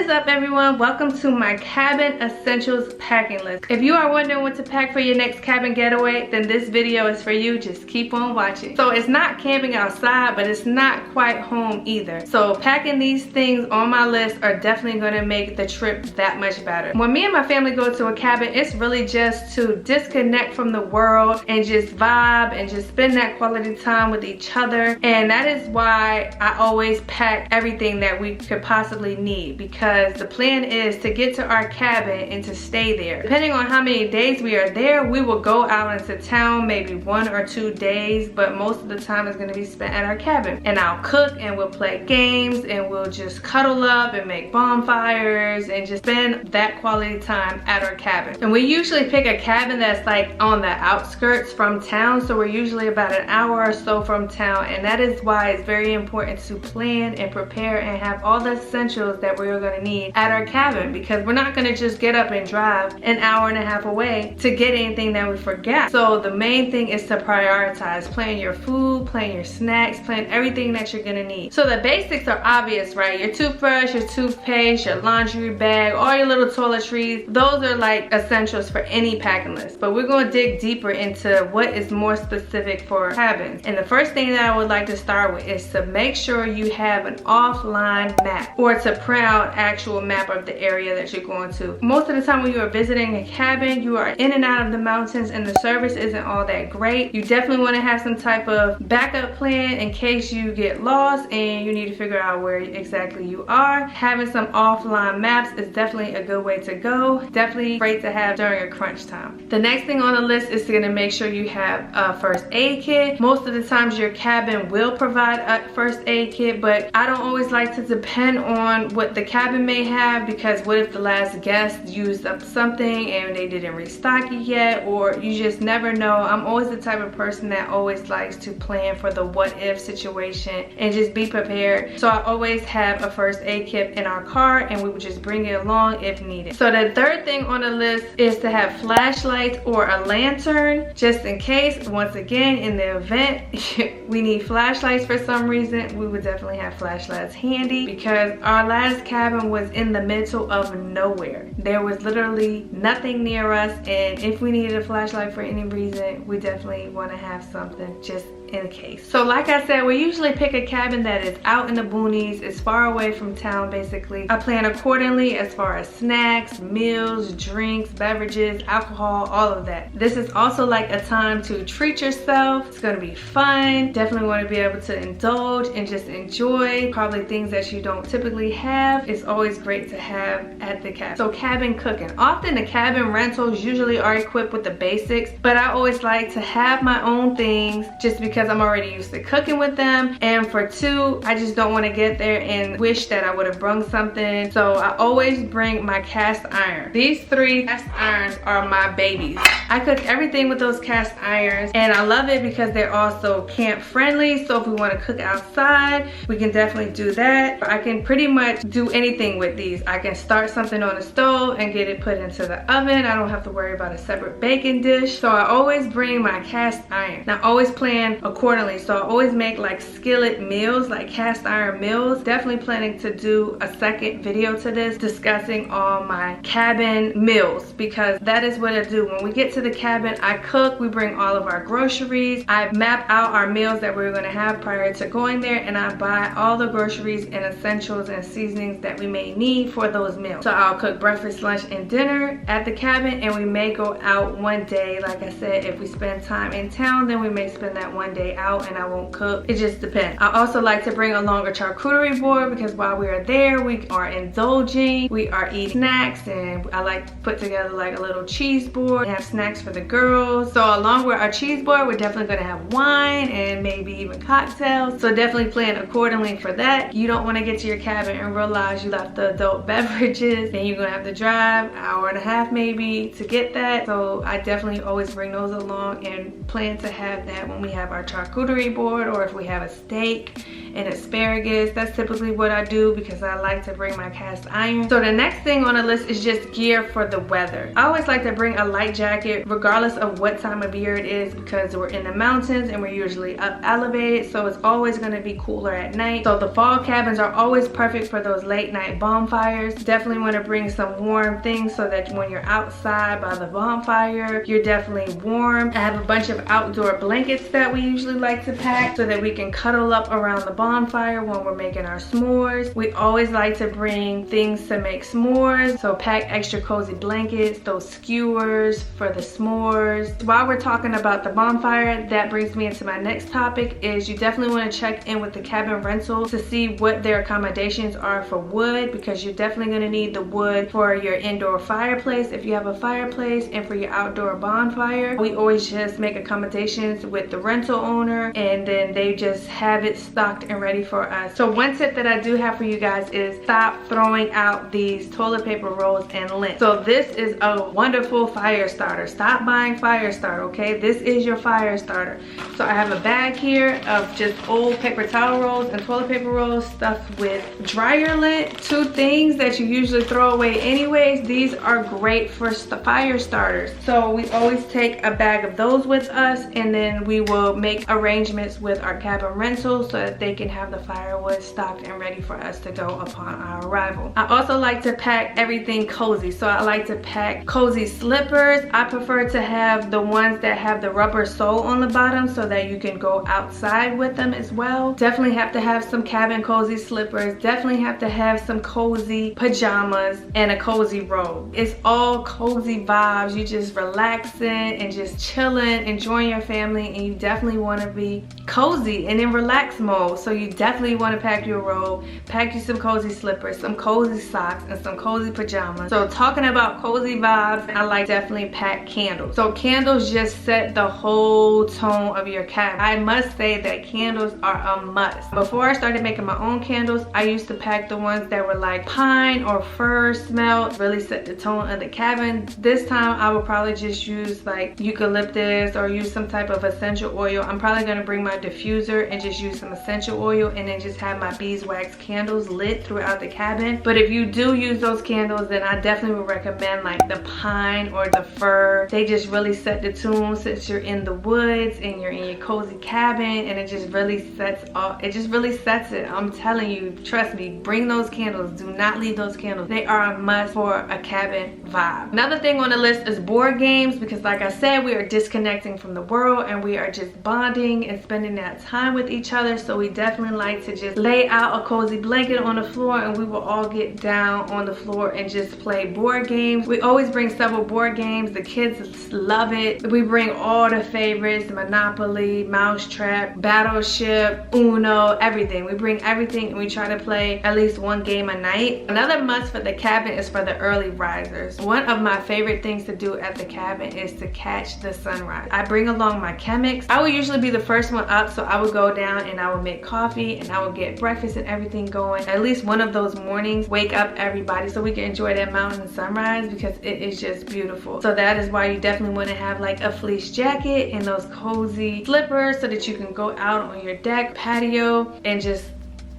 is up, everyone? Welcome to my cabin essentials packing list. If you are wondering what to pack for your next cabin getaway, then this video is for you. Just keep on watching. So it's not camping outside, but it's not quite home either. So packing these things on my list are definitely going to make the trip that much better. When me and my family go to a cabin, it's really just to disconnect from the world and just vibe and just spend that quality time with each other. And that is why I always pack everything that we could possibly need, because the plan is to get to our cabin and to stay there. Depending on how many days we are there, we will go out into town maybe 1 or 2 days, but most of the time is going to be spent at our cabin. And I'll cook and we'll play games and we'll just cuddle up and make bonfires and just spend that quality time at our cabin. And we usually pick a cabin that's like on the outskirts from town, so we're usually about an hour or so from town, and that is why it's very important to plan and prepare and have all the essentials that we're going to need at our cabin, because we're not going to just get up and drive an hour and a half away to get anything that we forgot. So the main thing is to prioritize. Plan your food, plan your snacks, plan everything that you're going to need. So the basics are obvious, right? Your toothbrush, your toothpaste, your laundry bag, all your little toiletries. Those are like essentials for any packing list. But we're going to dig deeper into what is more specific for cabins. And the first thing that I would like to start with is to make sure you have an offline map, or to print out actual map of the area that you're going to. Most of the time when you are visiting a cabin, you are in and out of the mountains and the service isn't all that great. You definitely want to have some type of backup plan in case you get lost and you need to figure out where exactly you are. Having some offline maps is definitely a good way to go. Definitely great to have during a crunch time. The next thing on the list is to make sure you have a first aid kit. Most of the times your cabin will provide a first aid kit, but I don't always like to depend on what the cabin may have, because what if the last guest used up something and they didn't restock it yet, or you just never know. I'm always the type of person that always likes to plan for the what if situation and just be prepared. So I always have a first aid kit in our car and we would just bring it along if needed. So the third thing on the list is to have flashlights or a lantern, just in case. Once again, in the event we need flashlights for some reason, we would definitely have flashlights handy, because our last cabin was in the middle of nowhere. There was literally nothing near us, and if we needed a flashlight for any reason, we definitely want to have something just in case. So like I said, we usually pick a cabin that is out in the boonies. It's far away from town basically. I plan accordingly as far as snacks, meals, drinks, beverages, alcohol, all of that. This is also like a time to treat yourself. It's going to be fun. Definitely want to be able to indulge and just enjoy probably things that you don't typically have. It's always great to have at the cabin. So cabin cooking. Often the cabin rentals usually are equipped with the basics, but I always like to have my own things just because I'm already used to cooking with them. And for two, I just don't want to get there and wish that I would have brung something. So I always bring my cast iron. These 3 cast irons are my babies. I cook everything with those cast irons, and I love it because they're also camp friendly. So if we want to cook outside, we can definitely do that. I can pretty much do anything with these. I can start something on the stove and get it put into the oven. I don't have to worry about a separate baking dish. So I always bring my cast iron. Now I always plan accordingly. So I always make like skillet meals, like cast iron meals. Definitely planning to do a second video to this discussing all my cabin meals, because that is what I do. When we get to the cabin, I cook, we bring all of our groceries. I map out our meals that we're going to have prior to going there, and I buy all the groceries and essentials and seasonings that we may need for those meals. So I'll cook breakfast, lunch, and dinner at the cabin, and we may go out one day. Like I said, if we spend time in town, then we may spend that one day out and I won't cook. It just depends. I also like to bring along a charcuterie board, because while we are there, we are indulging, we are eating snacks, and I like to put together like a little cheese board and have snacks for the girls. So along with our cheese board, we're definitely going to have wine and maybe even cocktails. So definitely plan accordingly for that. You don't want to get to your cabin and realize you left the adult beverages, and you're going to have to drive an hour and a half maybe to get that. So I definitely always bring those along and plan to have that when we have our charcuterie board, or if we have a steak and asparagus. That's typically what I do because I like to bring my cast iron. So the next thing on the list is just gear for the weather. I always like to bring a light jacket regardless of what time of year it is because we're in the mountains and we're usually up elevated, so it's always going to be cooler at night. So the fall cabins are always perfect for those late night bonfires. Definitely want to bring some warm things so that when you're outside by the bonfire, you're definitely warm. I have a bunch of outdoor blankets that we usually like to pack so that we can cuddle up around the bonfire when we're making our s'mores. We always like to bring things to make s'mores, so pack extra cozy blankets, those skewers for the s'mores. While we're talking about the bonfire, that brings me into my next topic is you definitely want to check in with the cabin rental to see what their accommodations are for wood, because you're definitely going to need the wood for your indoor fireplace if you have a fireplace and for your outdoor bonfire. We always just make accommodations with the rental owner and then they just have it stocked and ready for us. So one tip that I do have for you guys is stop throwing out these toilet paper rolls and lint. So this is a wonderful fire starter. Stop buying fire starter, okay? This is your fire starter. So I have a bag here of just old paper towel rolls and toilet paper rolls stuffed with dryer lint. Two things that you usually throw away anyways. These are great for fire starters. So we always take a bag of those with us and then we will make arrangements with our cabin rental so that they can have the firewood stocked and ready for us to go upon our arrival. I also like to pack everything cozy. So I like to pack cozy slippers. I prefer to have the ones that have the rubber sole on the bottom so that you can go outside with them as well. Definitely have to have some cabin cozy slippers. Definitely have to have some cozy pajamas and a cozy robe. It's all cozy vibes. You just relaxing and just chilling, enjoying your family, and you definitely want to be cozy and in relax mode. So you definitely want to pack your robe, pack you some cozy slippers, some cozy socks, and some cozy pajamas. So talking about cozy vibes, I like definitely pack candles. So candles just set the whole tone of your cabin. I must say that candles are a must. Before I started making my own candles, I used to pack the ones that were like pine or fir smell, really set the tone of the cabin. This time I will probably just use like eucalyptus or use some type of essential oil. I'm probably going to bring my diffuser and just use some essential oil and then just have my beeswax candles lit throughout the cabin. But if you do use those candles, then I definitely would recommend like the pine or the fir. They just really set the tune since you're in the woods and you're in your cozy cabin, and it just really sets off. It just really sets it. I'm telling you, trust me, bring those candles. Do not leave those candles. They are a must for a cabin vibe. Another thing on the list is board games, because like I said, we are disconnecting from the world and we are just bonding and spending that time with each other. So we definitely like to just lay out a cozy blanket on the floor and we will all get down on the floor and just play board games. We always bring several board games. The kids love it. We bring all the favorites: Monopoly, Mousetrap, Battleship, Uno, everything. We bring everything and we try to play at least one game a night. Another must for the cabin is for the early risers. One of my favorite things to do at the cabin is to catch the sunrise. I bring along my Chemex. I would usually be the first one up, so I would go down and I would make coffee and I would get breakfast and everything going. At least one of those mornings, wake up everybody so we can enjoy that mountain sunrise, because it is just beautiful. So that is why you definitely want to have like a fleece jacket and those cozy slippers so that you can go out on your deck, patio, and just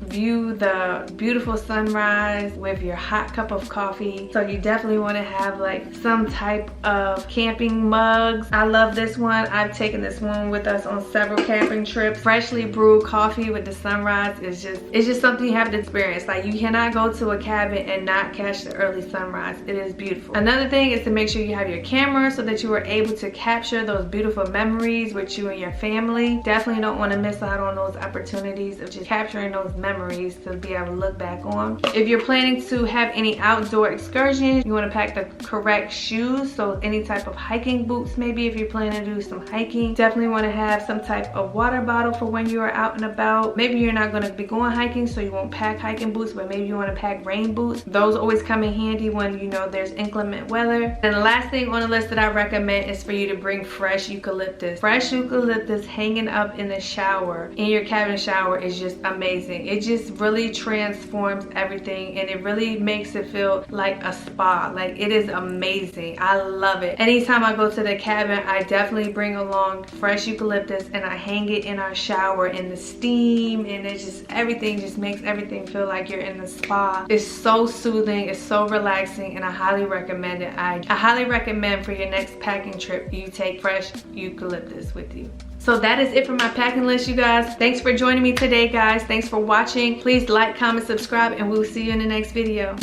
view the beautiful sunrise with your hot cup of coffee. So you definitely want to have like some type of camping mugs. I love this one. I've taken this one with us on several camping trips. Freshly brewed coffee with the sunrise is just something you have to experience. Like, you cannot go to a cabin and not catch the early sunrise. It is beautiful. Another thing is to make sure you have your camera so that you are able to capture those beautiful memories with you and your family. Definitely don't want to miss out on those opportunities of just capturing those memories to be able to look back on. If you're planning to have any outdoor excursions, you want to pack the correct shoes. So any type of hiking boots, maybe if you're planning to do some hiking. Definitely want to have some type of water bottle for when you are out and about. Maybe you're not going to be going hiking, so you won't pack hiking boots, but maybe you want to pack rain boots. Those always come in handy when you know there's inclement weather. And the last thing on the list that I recommend is for you to bring fresh eucalyptus. Fresh eucalyptus hanging up in the shower, in your cabin shower, is just amazing. It just really transforms everything, and it really makes it feel like a spa. Like, it is amazing. I love it. Anytime I go to the cabin, I definitely bring along fresh eucalyptus, and I hang it in our shower in the steam, and it's just, everything just makes everything feel like you're in the spa. It's so soothing, it's so relaxing, and I highly recommend it. I highly recommend for your next packing trip, you take fresh eucalyptus with you. So that is it for my packing list, you guys. Thanks for joining me today, guys. Thanks for watching. Please like, comment, subscribe, and we'll see you in the next video.